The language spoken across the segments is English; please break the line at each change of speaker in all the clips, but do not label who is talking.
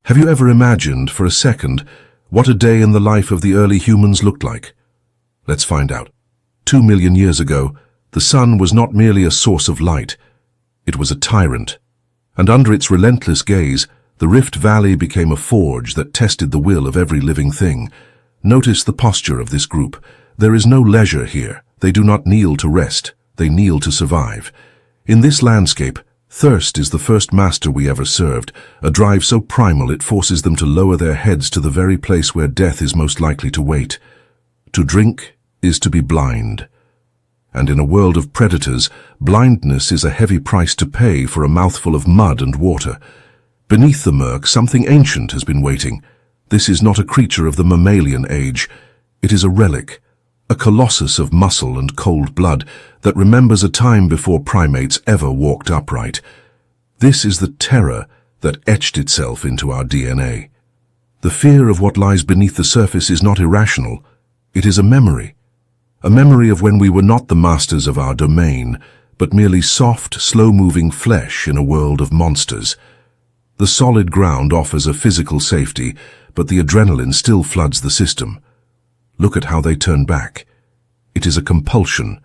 Have you ever imagined for a second what a day in the life of the early humans looked like? Let's find out. 2 million years ago, the sun was not merely a source of light. It was a tyrant. And under its relentless gaze, the Rift Valley became a forge that tested the will of every living thing. Notice the posture of this group. There is no leisure here. They do not kneel to rest. They kneel to survive. In this landscape, thirst is the first master we ever served, a drive so primal it forces them to lower their heads to the very place where death is most likely to wait. To drink is to be blind. And in a world of predators, blindness is a heavy price to pay for a mouthful of mud and water. Beneath the murk, something ancient has been waiting. This is not a creature of the mammalian age. It is a relic, a colossus of muscle and cold blood that remembers a time before primates ever walked upright. This is the terror that etched itself into our DNA. The fear of what lies beneath the surface is not irrational. It is a memory of when we were not the masters of our domain, but merely soft, slow-moving flesh in a world of monsters. The solid ground offers a physical safety, but the adrenaline still floods the system. Look at how they turn back. It is a compulsion.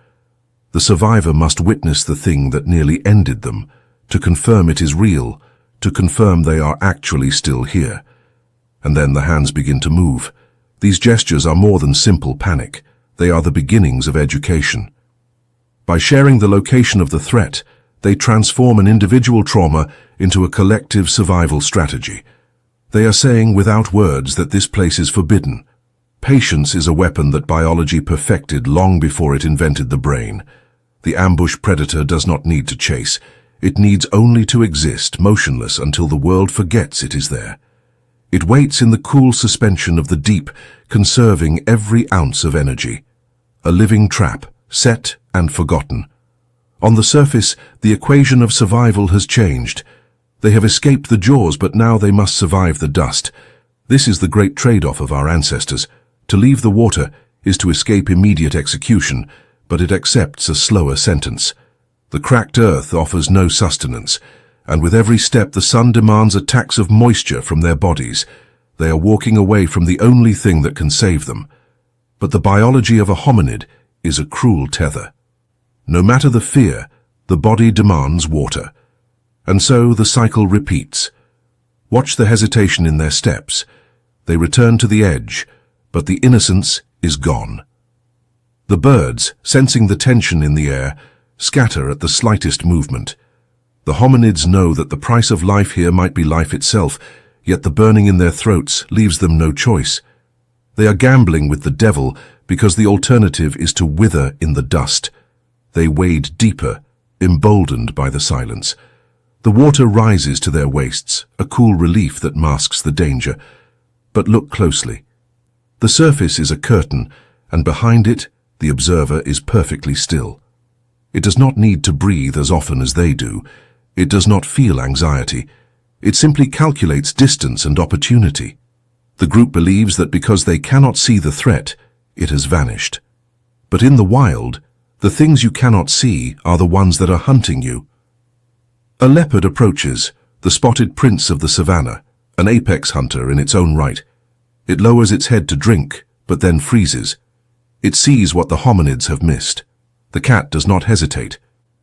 The survivor must witness the thing that nearly ended them, to confirm it is real, to confirm they are actually still here. And then the hands begin to move. These gestures are more than simple panic. They are the beginnings of education. By sharing the location of the threat, they transform an individual trauma into a collective survival strategy. They are saying without words that this place is forbidden. Patience is a weapon that biology perfected long before it invented the brain. The ambush predator does not need to chase. It needs only to exist, motionless, until the world forgets it is there. It waits in the cool suspension of the deep, conserving every ounce of energy. A living trap, set and forgotten. On the surface, the equation of survival has changed. They have escaped the jaws, but now they must survive the dust. This is the great trade-off of our ancestors. To leave the water is to escape immediate execution, but it accepts a slower sentence. The cracked earth offers no sustenance, and with every step the sun demands a tax of moisture from their bodies. They are walking away from the only thing that can save them. But the biology of a hominid is a cruel tether. No matter the fear, the body demands water. And so the cycle repeats. Watch the hesitation in their steps. They return to the edge, but the innocence is gone. The birds, sensing the tension in the air, scatter at the slightest movement. The hominids know that the price of life here might be life itself, yet the burning in their throats leaves them no choice. They are gambling with the devil because the alternative is to wither in the dust. They wade deeper, emboldened by the silence. The water rises to their waists, a cool relief that masks the danger. But look closely. The surface is a curtain, and behind it, the observer is perfectly still. It does not need to breathe as often as they do. It does not feel anxiety. It simply calculates distance and opportunity. The group believes that because they cannot see the threat, it has vanished. But in the wild, the things you cannot see are the ones that are hunting you. A leopard approaches, the spotted prince of the savannah, an apex hunter in its own right. It lowers its head to drink, but then freezes. It sees what the hominids have missed. The cat does not hesitate.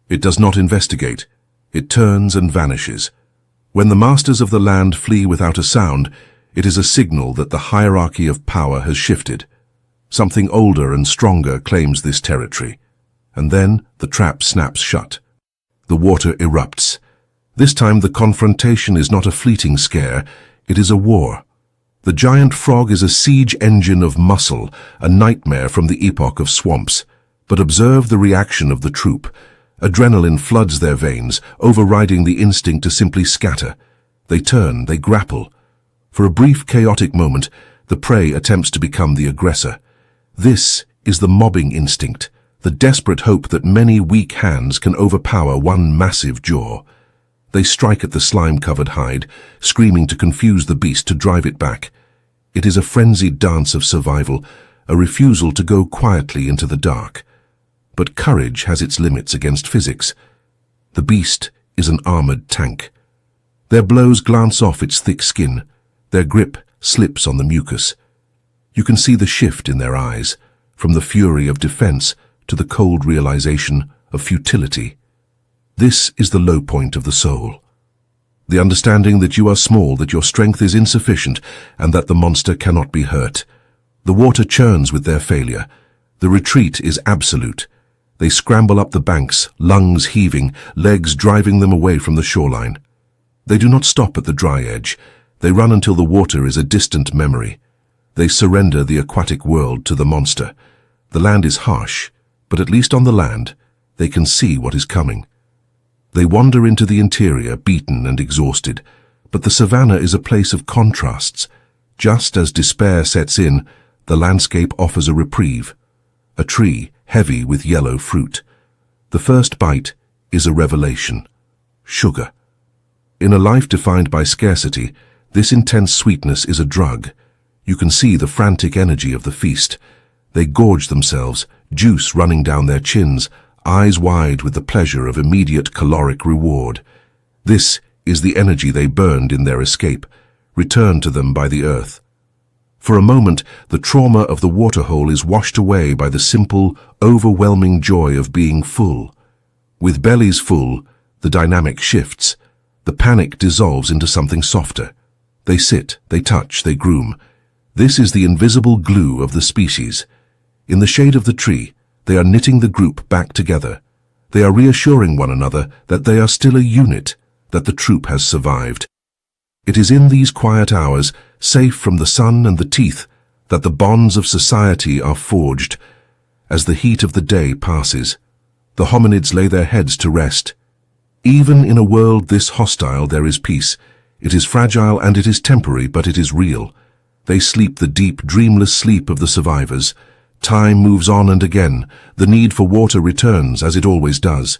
It does not investigate. It turns and vanishes. When the masters of the land flee without a sound, it is a signal that the hierarchy of power has shifted. Something older and stronger claims this territory. And then the trap snaps shut. The water erupts. This time the confrontation is not a fleeting scare, it is a war. The giant frog is a siege engine of muscle, a nightmare from the epoch of swamps. But observe the reaction of the troop. Adrenaline floods their veins, overriding the instinct to simply scatter. They turn, they grapple. For a brief, chaotic moment, the prey attempts to become the aggressor. This is the mobbing instinct, the desperate hope that many weak hands can overpower one massive jaw. They strike at the slime-covered hide, screaming to confuse the beast to drive it back. It is a frenzied dance of survival, a refusal to go quietly into the dark. But courage has its limits against physics. The beast is an armored tank. Their blows glance off its thick skin. Their grip slips on the mucus. You can see the shift in their eyes, from the fury of defense to the cold realization of futility. This is the low point of the soul. The understanding that you are small, that your strength is insufficient, and that the monster cannot be hurt. The water churns with their failure. The retreat is absolute. They scramble up the banks, lungs heaving, legs driving them away from the shoreline. They do not stop at the dry edge. They run until the water is a distant memory. They surrender the aquatic world to the monster. The land is harsh, but at least on the land, they can see what is coming. They wander into the interior, beaten and exhausted, but the savannah is a place of contrasts. Just as despair sets in, the landscape offers a reprieve. A tree heavy with yellow fruit. The first bite is a revelation. Sugar. In a life defined by scarcity, this intense sweetness is a drug. You can see the frantic energy of the feast. They gorge themselves, juice running down their chins, eyes wide with the pleasure of immediate caloric reward. This is the energy they burned in their escape, returned to them by the earth. For a moment, the trauma of the waterhole is washed away by the simple, overwhelming joy of being full. With bellies full, the dynamic shifts. The panic dissolves into something softer. They sit, they touch, they groom. This is the invisible glue of the species. In the shade of the tree, they are knitting the group back together. They are reassuring one another that they are still a unit, that the troop has survived. It is in these quiet hours, safe from the sun and the teeth, that the bonds of society are forged. As the heat of the day passes, the hominids lay their heads to rest. Even in a world this hostile, there is peace. It is fragile and it is temporary, but it is real. They sleep the deep, dreamless sleep of the survivors. Time moves on and again. The need for water returns, as it always does.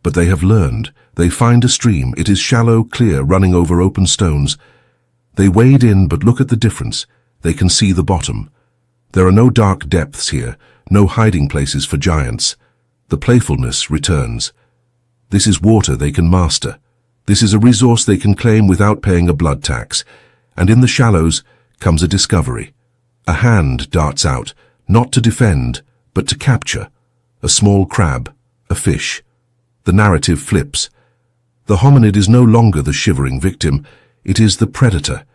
But they have learned. They find a stream. It is shallow, clear, running over open stones. They wade in, but look at the difference. They can see the bottom. There are no dark depths here, no hiding places for giants. The playfulness returns. This is water they can master. This is a resource they can claim without paying a blood tax. And in the shallows comes a discovery. A hand darts out, not to defend, but to capture. A small crab, a fish. The narrative flips. The hominid is no longer the shivering victim. It is the predator.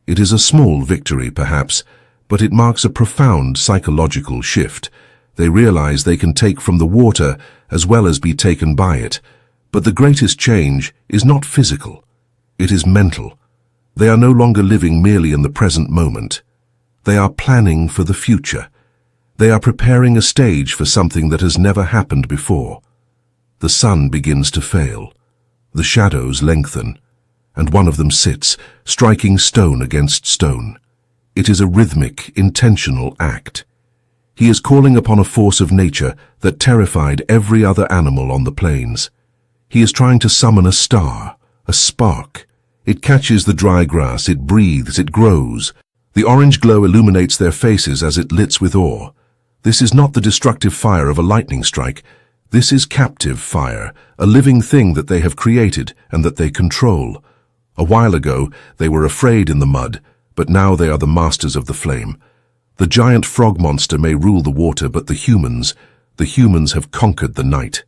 It is a small victory, perhaps, but it marks a profound psychological shift. They realize they can take from the water as well as be taken by it. But the greatest change is not physical. It is mental. They are no longer living merely in the present moment. They are planning for the future. They are preparing a stage for something that has never happened before. The sun begins to fail. The shadows lengthen, and one of them sits, striking stone against stone. It is a rhythmic, intentional act. He is calling upon a force of nature that terrified every other animal on the plains. He is trying to summon a star, a spark. It catches the dry grass, it breathes, it grows. The orange glow illuminates their faces as it lits with awe. This is not the destructive fire of a lightning strike. This is captive fire, a living thing that they have created and that they control. A while ago, they were afraid in the mud, but now they are the masters of the flame. The giant frog monster may rule the water, but the humans have conquered the night.